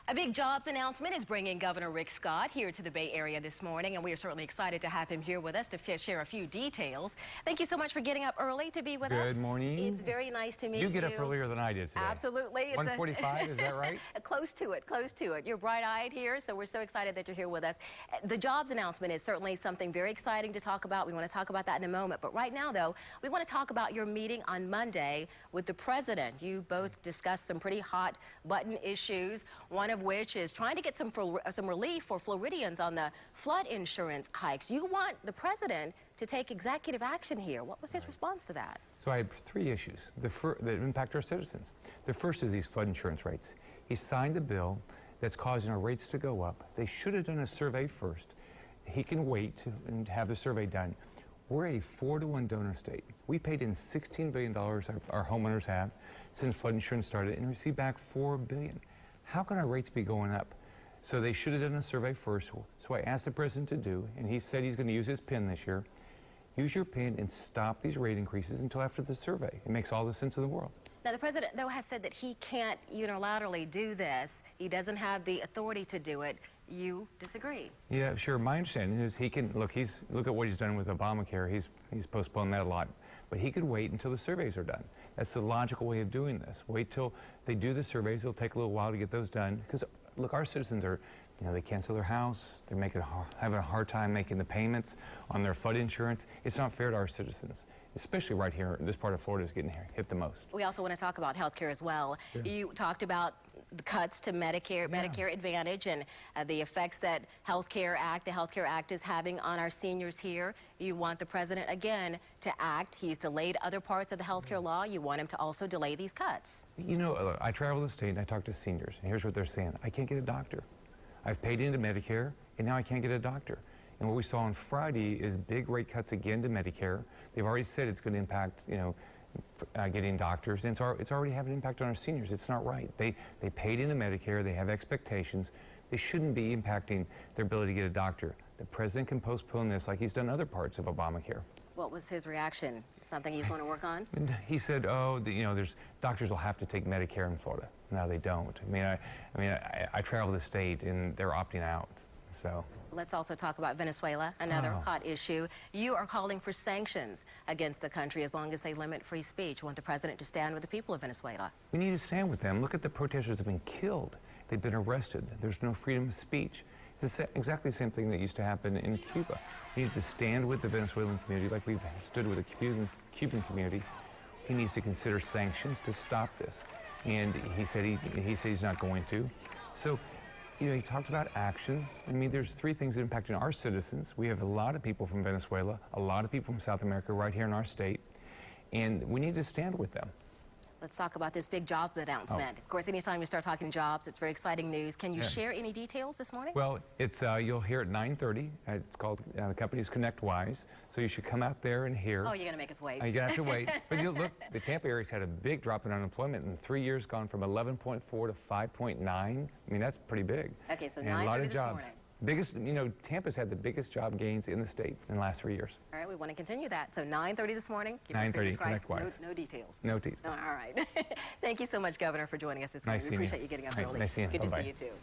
A big jobs announcement is bringing Governor Rick Scott here to the Bay Area this morning, and we are certainly excited to have him here with us to share a few details. Thank you so much for getting up early to be with us. Good morning. It's very nice to meet you. You get up earlier than I did today. Absolutely. 1:45, is that right? Close to it, close to it. You're bright-eyed here, so we're so excited that you're here with us. The jobs announcement is certainly something very exciting to talk about. We want to talk about that in a moment. But right now, though, we want to talk about your meeting on Monday with the president. You both discussed some pretty hot button issues, one of which is trying to get some relief for Floridians on the flood insurance hikes. You want the president to take executive action here. What was his response to that? So I have three issues that impact our citizens. The first is these flood insurance rates. He signed a bill that's causing our rates to go up. They should have done a survey first. He can wait and have the survey done. We're a 4-to-1 donor state. We paid in $16 billion, our homeowners have, since flood insurance started, and received back $4 billion. How can our rates be going up? So they should have done a survey first. So I asked the president to do, and he said he's going to use his pen this year. Use your pen and stop these rate increases until after the survey. It makes all the sense in the world. Now, the president, though, has said that he can't unilaterally do this. He doesn't have the authority to do it. You disagree? Yeah, sure. My understanding is he can, look at what he's done with Obamacare. He's postponed that a lot. But he could wait until the surveys are done. That's the logical way of doing this. Wait till they do the surveys. It'll take a little while to get those done. Because, look, our citizens are, they can't sell their house. They're having a hard time making the payments on their flood insurance. It's not fair to our citizens, especially right here. This part of Florida is getting hit the most. We also want to talk about health care as well. Sure. You talked about the cuts to Medicare, Medicare Advantage, and the effects that the Health Care Act is having on our seniors here. You want the president, again, to act. He's delayed other parts of the health care law. You want him to also delay these cuts. Look, I travel the state and I talk to seniors, and here's what they're saying. I can't get a doctor. I've paid into Medicare, and now I can't get a doctor. And what we saw on Friday is big rate cuts again to Medicare. They've already said it's going to impact, getting doctors, and it's already having an impact on our seniors. It's not right. They paid into Medicare. They have expectations. They shouldn't be impacting their ability to get a doctor. The president can postpone this like he's done other parts of Obamacare. What was his reaction? Something he's going to work on? And he said, there's doctors will have to take Medicare in Florida. No, they don't. I travel the state, and they're opting out. So let's also talk about Venezuela, another hot issue. You are calling for sanctions against the country as long as they limit free speech. You want the president to stand with the people of Venezuela. We need to stand with them. Look at the protesters have been killed. They've been arrested. There's no freedom of speech. It's exactly the same thing that used to happen in Cuba. We need to stand with the Venezuelan community like we've stood with the Cuban community. He needs to consider sanctions to stop this. And he said he's not going to. So, he talked about action. There's three things that impacting our citizens. We have a lot of people from Venezuela, a lot of people from South America right here in our state, and we need to stand with them. Let's talk about this big job announcement. Of course, anytime you start talking jobs, it's very exciting news. Can you share any details this morning? Well, it's you'll hear at 9:30. It's called, the company's ConnectWise. So you should come out there and hear. Oh, you're going to make us wait. You're going to have to wait. But look, the Tampa area's had a big drop in unemployment in 3 years, gone from 11.4 to 5.9. That's pretty big. Okay, so 9:30 a lot of this jobs. morning. Biggest, Tampa's had the biggest job gains in the state in the last 3 years. All right, we want to continue that. So 9:30 this morning. 9:30, ConnectWise. No details. No details. All right. Thank you so much, Governor, for joining us this morning. Nice we appreciate you getting up early. Nice seeing you. Good to Bye-bye. see you, too.